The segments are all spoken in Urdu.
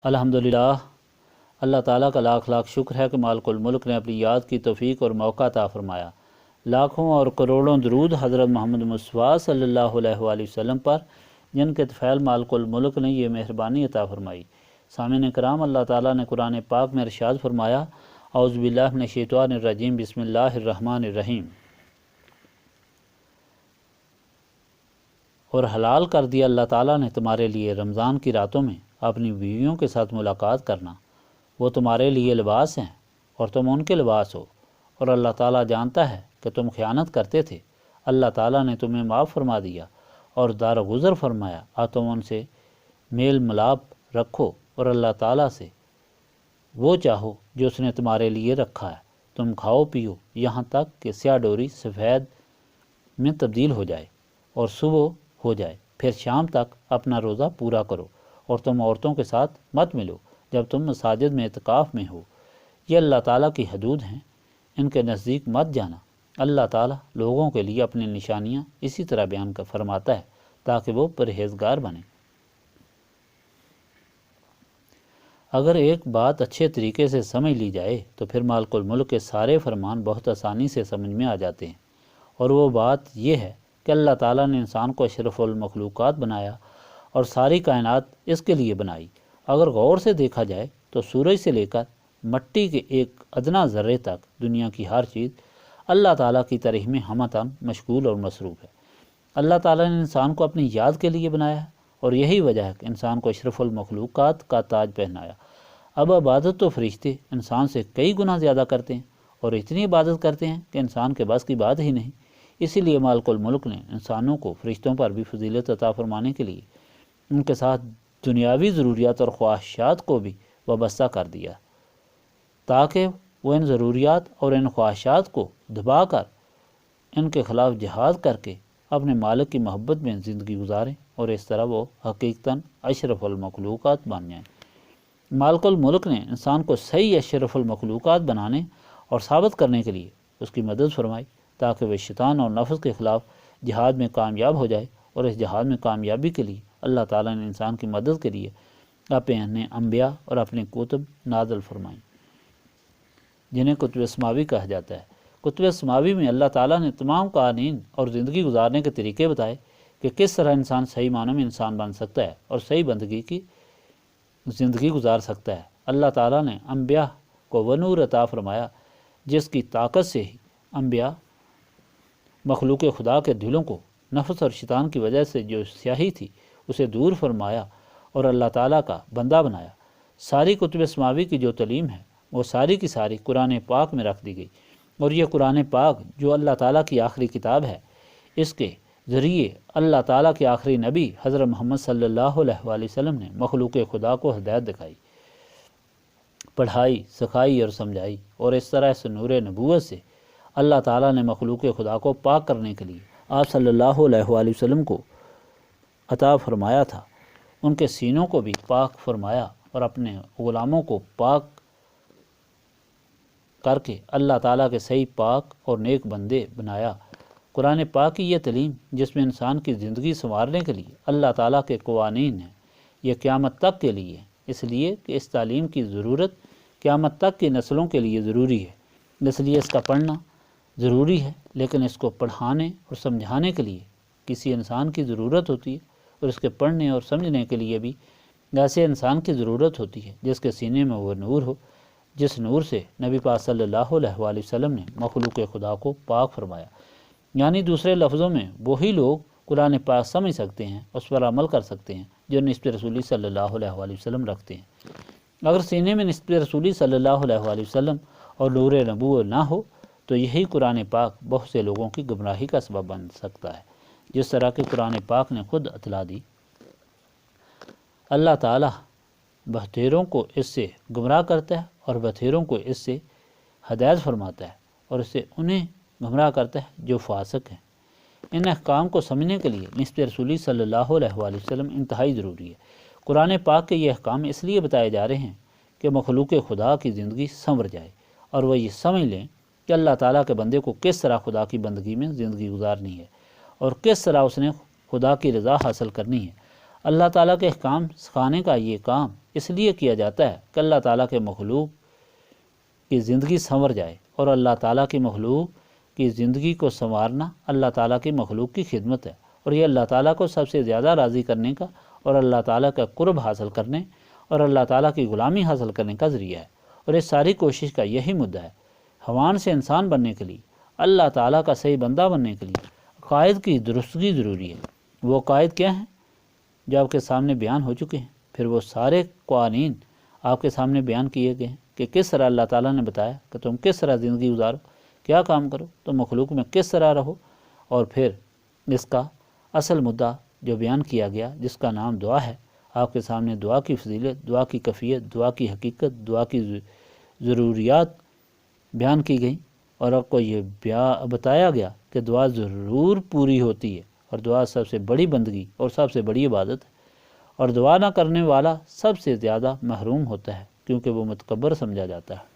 الحمدللہ، اللہ تعالیٰ کا لاکھ لاکھ شکر ہے کہ مالک الملک نے اپنی یاد کی توفیق اور موقع عطا فرمایا۔ لاکھوں اور کروڑوں درود حضرت محمد مصطفیٰ صلی اللہ علیہ وآلہ وسلم پر، جن کے طفیل مالک الملک نے یہ مہربانی عطا فرمائی۔ سامعین کرام، اللہ تعالیٰ نے قرآن پاک میں ارشاد فرمایا، اعوذ باللہ من الشیطان الرجیم، بسم اللہ الرحمن الرحیم، اور حلال کر دیا اللہ تعالیٰ نے تمہارے لیے رمضان کی راتوں میں اپنی بیویوں کے ساتھ ملاقات کرنا، وہ تمہارے لیے لباس ہیں اور تم ان کے لباس ہو، اور اللہ تعالیٰ جانتا ہے کہ تم خیانت کرتے تھے۔ اللہ تعالیٰ نے تمہیں معاف فرما دیا اور درگزر فرمایا، اب تم ان سے میل ملاپ رکھو اور اللہ تعالیٰ سے وہ چاہو جو اس نے تمہارے لیے رکھا ہے۔ تم کھاؤ پیو یہاں تک کہ سیاہ ڈوری سفید میں تبدیل ہو جائے اور صبح ہو جائے، پھر شام تک اپنا روزہ پورا کرو، اور تم عورتوں کے ساتھ مت ملو جب تم مساجد میں اعتکاف میں ہو۔ یہ اللہ تعالیٰ کی حدود ہیں، ان کے نزدیک مت جانا۔ اللہ تعالیٰ لوگوں کے لیے اپنی نشانیاں اسی طرح بیان فرماتا ہے تاکہ وہ پرہیزگار بنیں۔ اگر ایک بات اچھے طریقے سے سمجھ لی جائے تو پھر مالک الملک کے سارے فرمان بہت آسانی سے سمجھ میں آ جاتے ہیں، اور وہ بات یہ ہے کہ اللہ تعالیٰ نے انسان کو اشرف المخلوقات بنایا اور ساری کائنات اس کے لیے بنائی۔ اگر غور سے دیکھا جائے تو سورج سے لے کر مٹی کے ایک ادنا ذرے تک دنیا کی ہر چیز اللہ تعالیٰ کی تعریف میں ہمہ مشغول اور مصروف ہے۔ اللہ تعالیٰ نے انسان کو اپنی یاد کے لیے بنایا ہے، اور یہی وجہ ہے کہ انسان کو اشرف المخلوقات کا تاج پہنایا۔ اب عبادت تو فرشتے انسان سے کئی گنا زیادہ کرتے ہیں، اور اتنی عبادت کرتے ہیں کہ انسان کے بس کی بات ہی نہیں۔ اسی لیے مالک الملک نے انسانوں کو فرشتوں پر بھی فضیلت عطا فرمانے کے لیے ان کے ساتھ دنیاوی ضروریات اور خواہشات کو بھی وابستہ کر دیا، تاکہ وہ ان ضروریات اور ان خواہشات کو دبا کر ان کے خلاف جہاد کر کے اپنے مالک کی محبت میں زندگی گزاریں، اور اس طرح وہ حقیقتاً اشرف المخلوقات بن جائیں۔ مالک الملک نے انسان کو صحیح اشرف المخلوقات بنانے اور ثابت کرنے کے لیے اس کی مدد فرمائی، تاکہ وہ شیطان اور نفس کے خلاف جہاد میں کامیاب ہو جائے، اور اس جہاد میں کامیابی کے لیے اللہ تعالیٰ نے انسان کی مدد کے لیے اپنے انبیاء اور اپنے کتب نازل فرمائیں، جنہیں کتب سماوی کہا جاتا ہے۔ کتب سماوی میں اللہ تعالیٰ نے تمام قوانین اور زندگی گزارنے کے طریقے بتائے کہ کس طرح انسان صحیح معنوں میں انسان بن سکتا ہے اور صحیح بندگی کی زندگی گزار سکتا ہے۔ اللہ تعالیٰ نے انبیاء کو وہ نور عطا فرمایا جس کی طاقت سے ہی انبیاء مخلوق خدا کے دلوں کو نفس اور شیطان کی وجہ سے جو سیاہی تھی اسے دور فرمایا اور اللہ تعالیٰ کا بندہ بنایا۔ ساری کتب سماوی کی جو تعلیم ہے وہ ساری کی ساری قرآن پاک میں رکھ دی گئی، اور یہ قرآن پاک جو اللہ تعالیٰ کی آخری کتاب ہے، اس کے ذریعے اللہ تعالیٰ کے آخری نبی حضرت محمد صلی اللہ علیہ وآلہ وسلم نے مخلوق خدا کو ہدایت دکھائی، پڑھائی، سکھائی اور سمجھائی، اور اس طرح اس نور نبوت سے اللہ تعالیٰ نے مخلوق خدا کو پاک کرنے کے لیے آپ صلی اللہ علیہ وآلہ وسلم کو عطا فرمایا تھا۔ ان کے سینوں کو بھی پاک فرمایا اور اپنے غلاموں کو پاک کر کے اللہ تعالیٰ کے صحیح پاک اور نیک بندے بنایا۔ قرآن پاک کی یہ تعلیم جس میں انسان کی زندگی سنوارنے کے لیے اللہ تعالیٰ کے قوانین ہیں، یہ قیامت تک کے لیے ہے، اس لیے کہ اس تعلیم کی ضرورت قیامت تک کی نسلوں کے لیے ضروری ہے، اس لیے اس کا پڑھنا ضروری ہے، لیکن اس کو پڑھانے اور سمجھانے کے لیے کسی انسان کی ضرورت ہوتی ہے، اور اس کے پڑھنے اور سمجھنے کے لیے بھی ایسے انسان کی ضرورت ہوتی ہے جس کے سینے میں وہ نور ہو، جس نور سے نبی پاک صلی اللہ علیہ وآلہ وسلم نے مخلوق خدا کو پاک فرمایا۔ یعنی دوسرے لفظوں میں وہی لوگ قرآن پاک سمجھ سکتے ہیں، اس پر عمل کر سکتے ہیں جو نسبت رسولی صلی اللہ علیہ وآلہ وسلم رکھتے ہیں۔ اگر سینے میں نسبت رسولی صلی اللہ علیہ وآلہ وسلم اور نور نبوت نہ ہو تو یہی قرآن پاک بہت سے لوگوں کی گمراہی کا سبب بن سکتا ہے، جس طرح کہ قرآن پاک نے خود اطلاع دی۔ اللہ تعالیٰ بہتیروں کو اس سے گمراہ کرتا ہے اور بہتیروں کو اس سے ہدایت فرماتا ہے، اور اس سے انہیں گمراہ کرتا ہے جو فاسق ہیں۔ ان احکام کو سمجھنے کے لیے نسبت رسولی صلی اللہ علیہ وآلہ وسلم انتہائی ضروری ہے۔ قرآن پاک کے یہ احکام اس لیے بتائے جا رہے ہیں کہ مخلوق خدا کی زندگی سنور جائے، اور وہ یہ سمجھ لیں کہ اللہ تعالیٰ کے بندے کو کس طرح خدا کی بندگی میں زندگی گزارنی ہے، اور کس طرح اس نے خدا کی رضا حاصل کرنی ہے۔ اللہ تعالیٰ کے احکام سکھانے کا یہ کام اس لیے کیا جاتا ہے کہ اللہ تعالیٰ کے مخلوق کی زندگی سنور جائے، اور اللہ تعالیٰ کی مخلوق کی زندگی کو سنوارنا اللہ تعالیٰ کی مخلوق کی خدمت ہے، اور یہ اللہ تعالیٰ کو سب سے زیادہ راضی کرنے کا اور اللہ تعالیٰ کا قرب حاصل کرنے اور اللہ تعالیٰ کی غلامی حاصل کرنے کا ذریعہ ہے، اور اس ساری کوشش کا یہی مدعا ہے۔ حیوان سے انسان بننے کے لیے، اللہ تعالیٰ کا صحیح بندہ بننے کے لیے عقائد کی درستگی ضروری ہے۔ وہ عقائد کیا ہیں جو آپ کے سامنے بیان ہو چکے ہیں، پھر وہ سارے قوانین آپ کے سامنے بیان کیے گئے ہیں کہ کس طرح اللہ تعالیٰ نے بتایا کہ تم کس طرح زندگی گزارو، کیا کام کرو، تم مخلوق میں کس طرح رہو، اور پھر اس کا اصل مدعا جو بیان کیا گیا جس کا نام دعا ہے، آپ کے سامنے دعا کی فضیلت، دعا کی کیفیت، دعا کی حقیقت، دعا کی ضروریات بیان کی گئیں، اور آپ کو یہ بتایا گیا کہ دعا ضرور پوری ہوتی ہے، اور دعا سب سے بڑی بندگی اور سب سے بڑی عبادت ہے، اور دعا نہ کرنے والا سب سے زیادہ محروم ہوتا ہے کیونکہ وہ متکبر سمجھا جاتا ہے۔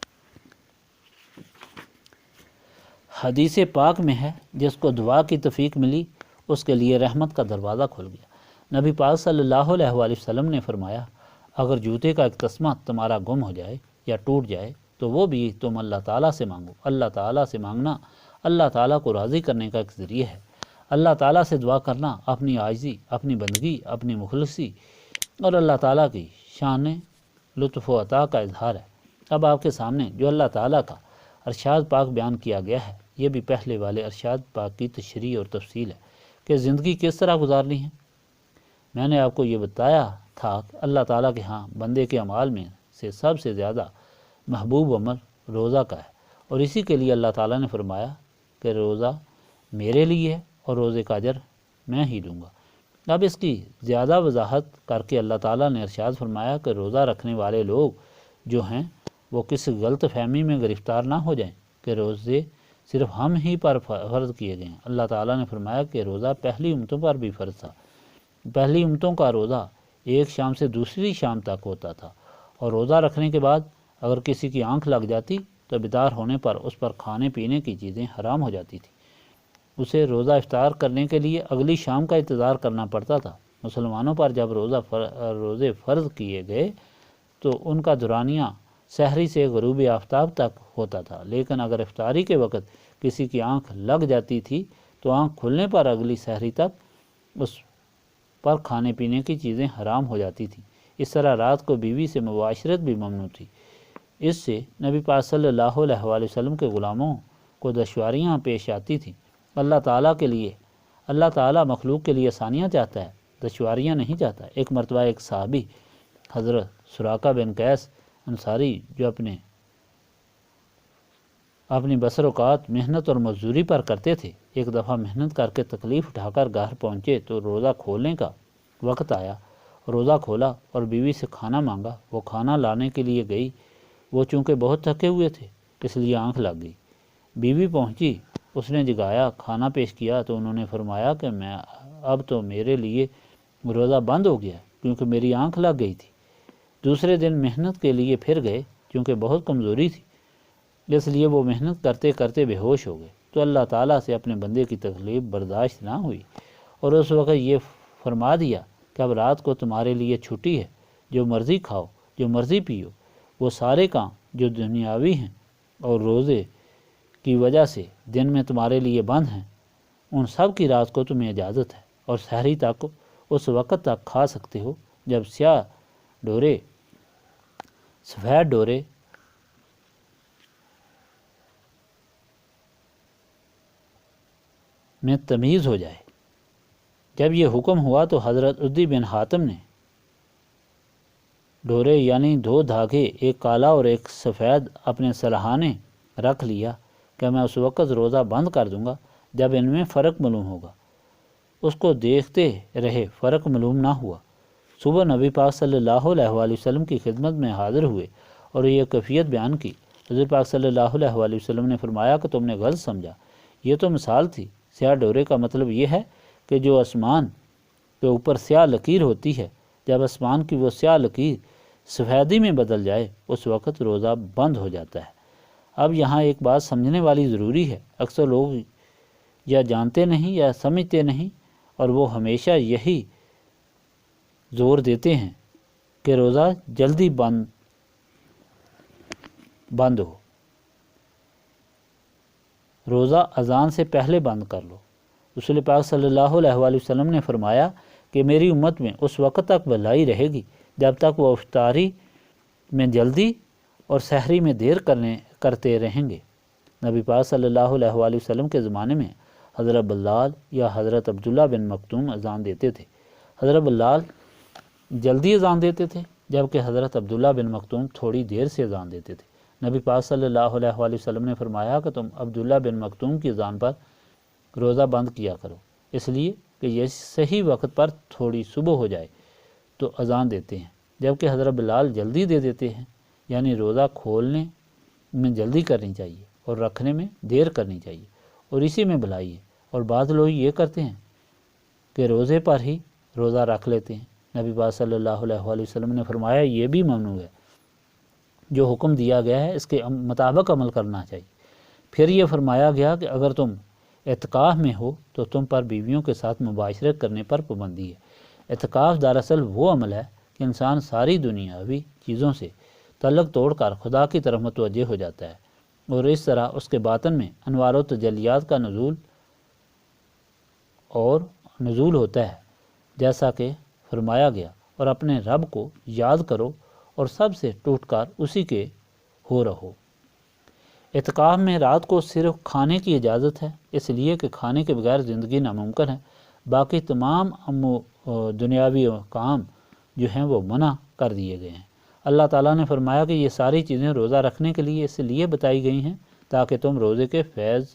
حدیث پاک میں ہے جس کو دعا کی توفیق ملی اس کے لیے رحمت کا دروازہ کھل گیا۔ نبی پاک صلی اللہ علیہ وآلہ وسلم نے فرمایا، اگر جوتے کا ایک تسمہ تمہارا گم ہو جائے یا ٹوٹ جائے تو وہ بھی تم اللہ تعالیٰ سے مانگو۔ اللہ تعالیٰ سے مانگنا اللہ تعالیٰ کو راضی کرنے کا ایک ذریعہ ہے۔ اللہ تعالیٰ سے دعا کرنا اپنی عاجزی، اپنی بندگی، اپنی مخلصی اور اللہ تعالیٰ کی شان لطف و عطا کا اظہار ہے۔ اب آپ کے سامنے جو اللہ تعالیٰ کا ارشاد پاک بیان کیا گیا ہے، یہ بھی پہلے والے ارشاد پاک کی تشریح اور تفصیل ہے کہ زندگی کس طرح گزارنی ہے۔ میں نے آپ کو یہ بتایا تھا کہ اللہ تعالیٰ کے ہاں بندے کے اعمال میں سے سب سے زیادہ محبوب عمل روزہ کا ہے، اور اسی کے لیے اللہ تعالیٰ نے فرمایا کہ روزہ میرے لیے ہے اور روزے کا اجر میں ہی دوں گا۔ اب اس کی زیادہ وضاحت کر کے اللہ تعالیٰ نے ارشاد فرمایا کہ روزہ رکھنے والے لوگ جو ہیں وہ کسی غلط فہمی میں گرفتار نہ ہو جائیں کہ روزے صرف ہم ہی پر فرض کیے گئے ہیں۔ اللہ تعالیٰ نے فرمایا کہ روزہ پہلی امتوں پر بھی فرض تھا۔ پہلی امتوں کا روزہ ایک شام سے دوسری شام تک ہوتا تھا، اور روزہ رکھنے کے بعد اگر کسی کی آنکھ لگ جاتی تو بیدار ہونے پر اس پر کھانے پینے کی چیزیں حرام ہو جاتی تھیں۔ اسے روزہ افطار کرنے کے لیے اگلی شام کا انتظار کرنا پڑتا تھا۔ مسلمانوں پر جب روزے فرض کیے گئے تو ان کا دورانیہ سحری سے غروب آفتاب تک ہوتا تھا، لیکن اگر افطاری کے وقت کسی کی آنکھ لگ جاتی تھی تو آنکھ کھلنے پر اگلی سحری تک اس پر کھانے پینے کی چیزیں حرام ہو جاتی تھیں۔ اس طرح رات کو بیوی سے مباشرت بھی ممنوع تھی۔ اس سے نبی پاک صلی اللہ علیہ وآلہ وسلم کے غلاموں کو دشواریاں پیش آتی تھیں۔ اللہ تعالیٰ مخلوق کے لیے آسانیاں چاہتا ہے، دشواریاں نہیں چاہتا۔ ایک مرتبہ ایک صحابی حضرت سراقہ بن قیس انصاری جو اپنی بسر اوقات محنت اور مزدوری پر کرتے تھے، ایک دفعہ محنت کر کے تکلیف اٹھا کر گھر پہنچے تو روزہ کھولنے کا وقت آیا۔ روزہ کھولا اور بیوی سے کھانا مانگا۔ وہ کھانا لانے کے لیے گئی، وہ چونکہ بہت تھکے ہوئے تھے اس لیے آنکھ لگ گئی۔ بیوی پہنچی، اس نے جگایا، کھانا پیش کیا تو انہوں نے فرمایا کہ اب تو میرے لیے روزہ بند ہو گیا کیونکہ میری آنکھ لگ گئی تھی۔ دوسرے دن محنت کے لیے پھر گئے، چونکہ بہت کمزوری تھی اس لیے وہ محنت کرتے کرتے بے ہوش ہو گئے، تو اللہ تعالیٰ سے اپنے بندے کی تکلیف برداشت نہ ہوئی، اور اس وقت یہ فرما دیا کہ اب رات کو تمہارے لیے چھٹی ہے، جو مرضی کھاؤ، جو مرضی پیو، وہ سارے کام جو دنیاوی ہیں اور روزے کی وجہ سے دن میں تمہارے لیے بند ہیں، ان سب کی رات کو تمہیں اجازت ہے، اور سحری تک اس وقت تک کھا سکتے ہو جب سفید ڈورے میں تمیز ہو جائے۔ جب یہ حکم ہوا تو حضرت عدی بن حاتم نے ڈورے یعنی 2 دھاگے، ایک کالا اور ایک سفید، اپنے سرہانے رکھ لیا کہ میں اس وقت روزہ بند کر دوں گا جب ان میں فرق معلوم ہوگا۔ اس کو دیکھتے رہے، فرق معلوم نہ ہوا۔ صبح نبی پاک صلی اللہ علیہ وآلہ وسلم کی خدمت میں حاضر ہوئے اور یہ کیفیت بیان کی۔ حضور پاک صلی اللہ علیہ وآلہ وسلم نے فرمایا کہ تم نے غلط سمجھا، یہ تو مثال تھی۔ سیاہ ڈورے کا مطلب یہ ہے کہ جو آسمان کے اوپر سیاہ لکیر ہوتی ہے، جب آسمان کی وہ سیاہ لکیر سفیدی میں بدل جائے اس وقت روزہ بند ہو جاتا ہے۔ اب یہاں ایک بات سمجھنے والی ضروری ہے، اکثر لوگ یا جانتے نہیں یا سمجھتے نہیں، اور وہ ہمیشہ یہی زور دیتے ہیں کہ روزہ جلدی بند ہو، روزہ اذان سے پہلے بند کر لو۔ رسول پاک صلی اللہ علیہ وآلہ وسلم نے فرمایا کہ میری امت میں اس وقت تک بھلائی رہے گی جب تک وہ افطاری میں جلدی اور سحری میں دیر کرتے رہیں گے۔ نبی پاک صلی اللہ علیہ وآلہ وسلم کے زمانے میں حضرت بلال یا حضرت عبداللہ بن مکتوم اذان دیتے تھے۔ حضرت بلال جلدی اذان دیتے تھے جبکہ حضرت عبداللہ بن مکتوم تھوڑی دیر سے اذان دیتے تھے۔ نبی پاک صلی اللہ علیہ وآلہ وسلم نے فرمایا کہ تم عبداللہ بن مکتوم کی اذان پر روزہ بند کیا کرو، اس لیے کہ یہ صحیح وقت پر تھوڑی صبح ہو جائے تو اذان دیتے ہیں، جبکہ حضرت بلال جلدی دے دیتے ہیں، یعنی روزہ کھولنے میں جلدی کرنی چاہیے اور رکھنے میں دیر کرنی چاہیے، اور اسی میں بھلائی ہے۔ اور بعض لوگ یہ کرتے ہیں کہ روزے پر ہی روزہ رکھ لیتے ہیں۔ نبی پاک صلی اللہ علیہ وآلہ وسلم نے فرمایا یہ بھی ممنوع ہے، جو حکم دیا گیا ہے اس کے مطابق عمل کرنا چاہیے۔ پھر یہ فرمایا گیا کہ اگر تم اعتکاف میں ہو تو تم پر بیویوں کے ساتھ مباشرت کرنے پر پابندی ہے۔ اعتکاف دراصل وہ عمل ہے کہ انسان ساری دنیاوی چیزوں سے تعلق توڑ کر خدا کی طرف متوجہ ہو جاتا ہے، اور اس طرح اس کے باطن میں انوار و تجلیات کا نزول ہوتا ہے، جیسا کہ فرمایا گیا، اور اپنے رب کو یاد کرو اور سب سے ٹوٹ کر اسی کے ہو رہو۔ اعتکاف میں رات کو صرف کھانے کی اجازت ہے، اس لیے کہ کھانے کے بغیر زندگی ناممکن ہے۔ باقی تمام دنیاوی کام جو ہیں وہ منع کر دیے گئے ہیں۔ اللہ تعالیٰ نے فرمایا کہ یہ ساری چیزیں روزہ رکھنے کے لیے اس لیے بتائی گئی ہیں تاکہ تم روزے کے فیض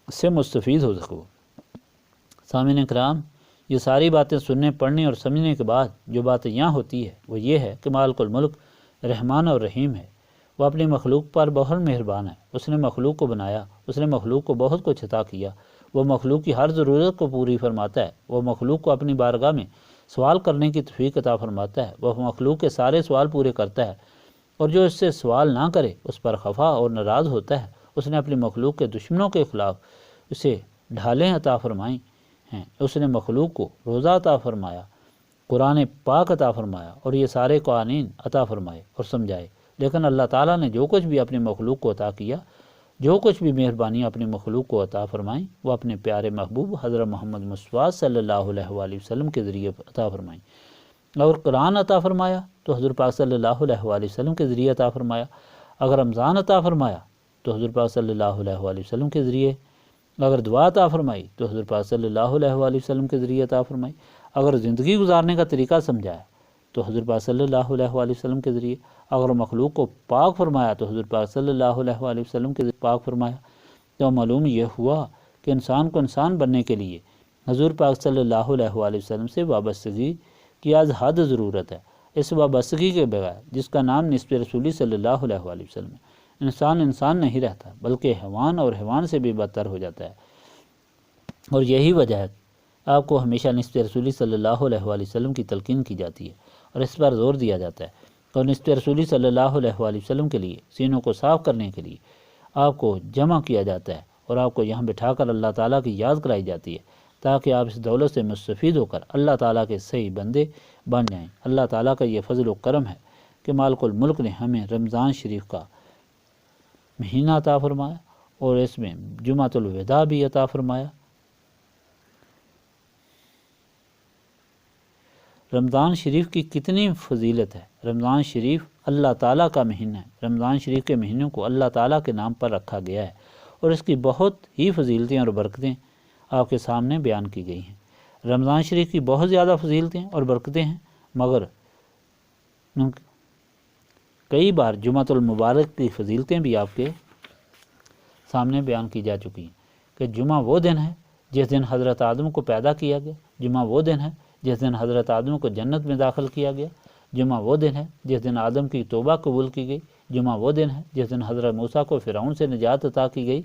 سے مستفید ہو سکو۔ سامعین کرام، یہ ساری باتیں سننے، پڑھنے اور سمجھنے کے بعد جو بات یہاں ہوتی ہے وہ یہ ہے کہ مالک الملک رحمان اور رحیم ہے، وہ اپنی مخلوق پر بہت مہربان ہے۔ اس نے مخلوق کو بنایا، اس نے مخلوق کو بہت کچھ عطا کیا، وہ مخلوق کی ہر ضرورت کو پوری فرماتا ہے، وہ مخلوق کو اپنی بارگاہ میں سوال کرنے کی توفیق عطا فرماتا ہے، وہ مخلوق کے سارے سوال پورے کرتا ہے، اور جو اس سے سوال نہ کرے اس پر خفا اور ناراض ہوتا ہے۔ اس نے اپنی مخلوق کے دشمنوں کے خلاف اسے ڈھالیں عطا فرمائی ہیں، اس نے مخلوق کو روزہ عطا فرمایا، قرآن پاک عطا فرمایا، اور یہ سارے قوانین عطا فرمائے اور سمجھائے۔ لیکن اللہ تعالیٰ نے جو کچھ بھی اپنی مخلوق کو عطا کیا، جو کچھ بھی مہربانی اپنی مخلوق کو عطا فرمائیں، وہ اپنے پیارے محبوب حضرت محمد مصطفیٰ صلی اللہ علیہ وآلہ وسلم کے ذریعے عطا فرمائیں۔ اگر قرآن عطا فرمایا تو حضور پاک صلی اللہ علیہ وآلہ وسلم کے ذریعے عطا فرمایا، اگر رمضان عطا فرمایا تو حضور پاک صلی اللہ علیہ وآلہ وسلم کے ذریعے، اگر دعا عطا فرمائی تو حضور پاک صلی اللہ علیہ وآلہ وسلم کے ذریعے عطا فرمائی، اگر زندگی گزارنے کا طریقہ سمجھایا تو حضور پاک صلی اللہ علیہ وآلہ وسلم کے ذریعے، اگر مخلوق کو پاک فرمایا تو حضور پاک صلی اللہ علیہ وآلہ وسلم کے ذریعے پاک فرمایا۔ تو معلوم یہ ہوا کہ انسان کو انسان بننے کے لیے حضور پاک صلی اللہ علیہ وآلہ وسلم سے وابستگی کی از حد ضرورت ہے۔ اس وابستگی کے بغیر، جس کا نام نسبت رسولی صلی اللہ علیہ وآلہ وسلم ہے، انسان نہیں رہتا بلکہ حیوان اور حیوان سے بھی بدتر ہو جاتا ہے۔ اور یہی وجہ ہے آپ کو ہمیشہ نسبت رسولی صلی اللہ علیہ وآلہ وسلم کی تلقین کی جاتی ہے اور اس پر زور دیا جاتا ہے، اور نسبت رسولی صلی اللہ علیہ وآلہ وسلم کے لیے سینوں کو صاف کرنے کے لیے آپ کو جمع کیا جاتا ہے اور آپ کو یہاں بٹھا کر اللہ تعالیٰ کی یاد کرائی جاتی ہے تاکہ آپ اس دولت سے مستفید ہو کر اللہ تعالیٰ کے صحیح بندے بن جائیں۔ اللہ تعالیٰ کا یہ فضل و کرم ہے کہ مالک الملک نے ہمیں رمضان شریف کا مہینہ عطا فرمایا اور اس میں جمعۃ الوداع بھی عطا فرمایا۔ رمضان شریف کی کتنی فضیلت ہے۔ رمضان شریف اللہ تعالیٰ کا مہینہ ہے۔ رمضان شریف کے مہینوں کو اللہ تعالیٰ کے نام پر رکھا گیا ہے اور اس کی بہت ہی فضیلتیں اور برکتیں آپ کے سامنے بیان کی گئی ہیں۔ رمضان شریف کی بہت زیادہ فضیلتیں اور برکتیں ہیں، مگر کئی بار جمعۃ المبارک کی فضیلتیں بھی آپ کے سامنے بیان کی جا چکی ہیں کہ جمعہ وہ دن ہے جس دن حضرت آدم کو پیدا کیا گیا، جمعہ وہ دن ہے جس دن حضرت آدم کو جنت میں داخل کیا گیا، جمعہ وہ دن ہے جس دن آدم کی توبہ قبول کی گئی، جمعہ وہ دن ہے جس دن حضرت موسیٰ کو فرعون سے نجات عطا کی گئی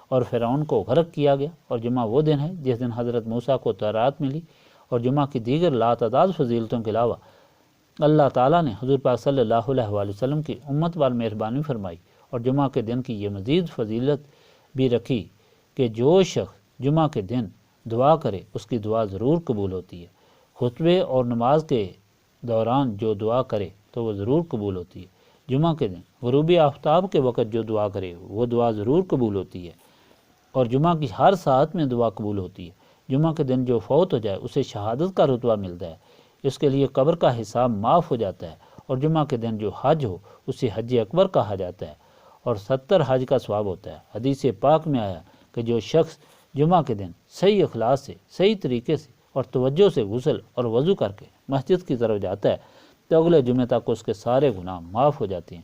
اور فرعون کو غرق کیا گیا، اور جمعہ وہ دن ہے جس دن حضرت موسیٰ کو تورات ملی، اور جمعہ کی دیگر لاتعداد فضیلتوں کے علاوہ اللہ تعالیٰ نے حضور پاک صلی اللہ علیہ وآلہ وسلم کی امت پر مہربانی فرمائی اور جمعہ کے دن کی یہ مزید فضیلت بھی رکھی کہ جو شخص جمعہ کے دن دعا کرے اس کی دعا ضرور قبول ہوتی ہے، خطبے اور نماز کے دوران جو دعا کرے تو وہ ضرور قبول ہوتی ہے۔ جمعہ کے دن غروبی آفتاب کے وقت جو دعا کرے وہ دعا ضرور قبول ہوتی ہے، اور جمعہ کی ہر ساعت میں دعا قبول ہوتی ہے۔ جمعہ کے دن جو فوت ہو جائے اسے شہادت کا رتبہ ملتا ہے، اس کے لیے قبر کا حساب معاف ہو جاتا ہے، اور جمعہ کے دن جو حج ہو اسے حج اکبر کہا جاتا ہے، اور 70 حج کا ثواب ہوتا ہے۔ حدیث پاک میں آیا کہ جو شخص جمعہ کے دن صحیح اخلاص سے، صحیح طریقے سے اور توجہ سے غسل اور وضو کر کے مسجد کی طرف جاتا ہے تو اگلے جمعہ تک اس کے سارے گناہ معاف ہو جاتے ہیں۔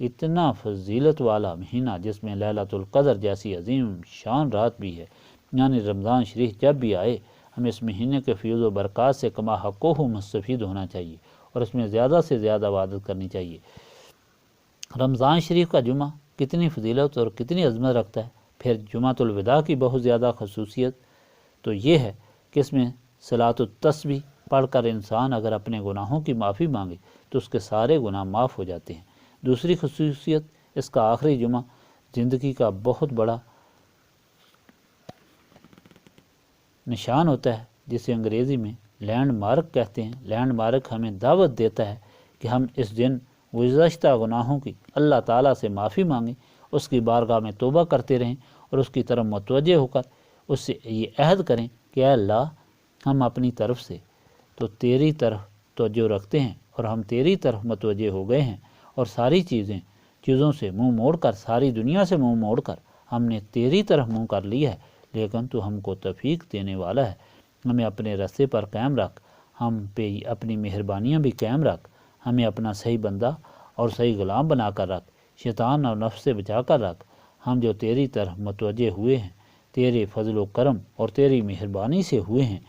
اتنا فضیلت والا مہینہ جس میں لیلۃ القدر جیسی عظیم شان رات بھی ہے، یعنی رمضان شریف جب بھی آئے ہمیں اس مہینے کے فیض و برکات سے کما حقہ مستفید ہونا چاہیے اور اس میں زیادہ سے زیادہ عبادت کرنی چاہیے۔ رمضان شریف کا جمعہ کتنی فضیلت اور کتنی عظمت رکھتا ہے۔ پھر جمعۃ الوداع کی بہت زیادہ خصوصیت تو یہ ہے کہ اس میں صلاۃ التسبیح پڑھ کر انسان اگر اپنے گناہوں کی معافی مانگے تو اس کے سارے گناہ معاف ہو جاتے ہیں۔ دوسری خصوصیت اس کا آخری جمعہ زندگی کا بہت بڑا نشان ہوتا ہے، جسے انگریزی میں لینڈ مارک کہتے ہیں۔ لینڈ مارک ہمیں دعوت دیتا ہے کہ ہم اس دن گزشتہ گناہوں کی اللہ تعالیٰ سے معافی مانگیں، اس کی بارگاہ میں توبہ کرتے رہیں اور اس کی طرف متوجہ ہو کر اس سے یہ عہد کریں کہ اے اللہ، ہم اپنی طرف سے تو تیری طرف توجہ رکھتے ہیں اور ہم تیری طرف متوجہ ہو گئے ہیں، اور ساری چیزوں سے منہ موڑ کر، ساری دنیا سے منہ موڑ کر ہم نے تیری طرف منہ کر لیا ہے، لیکن تو ہم کو توفیق دینے والا ہے، ہمیں اپنے راستے پر قائم رکھ، ہم پہ اپنی مہربانیاں بھی قائم رکھ، ہمیں اپنا صحیح بندہ اور صحیح غلام بنا کر رکھ، شیطان اور نفس سے بچا کر رکھ۔ ہم جو تیری طرف متوجہ ہوئے ہیں تیرے فضل و کرم اور تیری مہربانی سے ہوئے ہیں،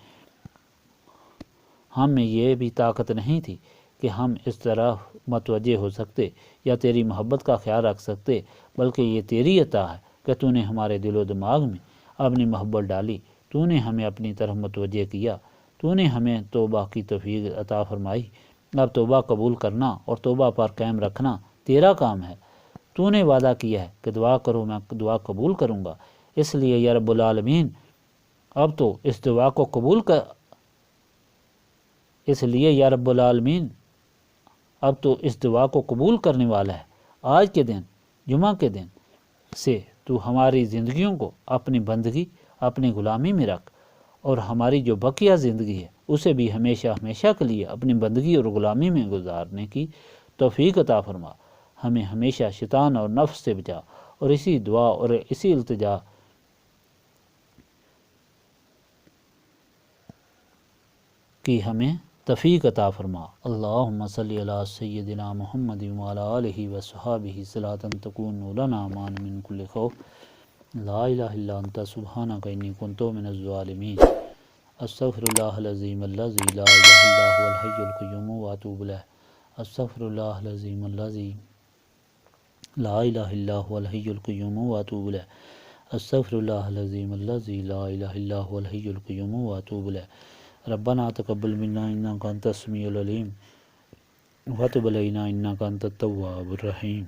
ہم میں یہ بھی طاقت نہیں تھی کہ ہم اس طرح متوجہ ہو سکتے یا تیری محبت کا خیال رکھ سکتے، بلکہ یہ تیری عطا ہے کہ تو نے ہمارے دل و دماغ میں اپنی محبت ڈالی، تو نے ہمیں اپنی طرف متوجہ کیا، تو نے ہمیں توبہ کی توفیق عطا فرمائی۔ اب توبہ قبول کرنا اور توبہ پر قائم رکھنا تیرا کام ہے۔ تو نے وعدہ کیا ہے کہ دعا کرو میں دعا قبول کروں گا، اس لیے یا رب العالمین اب تو اس دعا کو قبول کر یا رب العالمین اب تو اس دعا کو قبول کرنے والا ہے۔ آج کے دن، جمعہ کے دن سے تو ہماری زندگیوں کو اپنی بندگی، اپنی غلامی میں رکھ، اور ہماری جو بقیہ زندگی ہے اسے بھی ہمیشہ ہمیشہ کے لیے اپنی بندگی اور غلامی میں گزارنے کی توفیق عطا فرما۔ ہمیں ہمیشہ شیطان اور نفس سے بچا، اور اسی دعا اور اسی التجا کی ہمیں توفیق عطا فرما۔ اللہم صلی علی سیدنا محمد وعلی آلہ وصحبہ صلاۃ تکون لنا مان من کل خوف، لا الہ الا انت سبحانک انی کنت من الظالمین، استغفر اللہ العظیم الذی لا الہ الا هو الحی القیوم واتوب الیہ، استغفر اللہ العظیم الذی لا الہ الا هو الحی القیوم واتوب الیہ، استغفر اللہ العظیم الذی لا الہ الا هو الحی القیوم واتوب الیہ۔ ربنا تقبل منا انک انت السمیع العلیم وتب علینا انک انت التواب الرحیم۔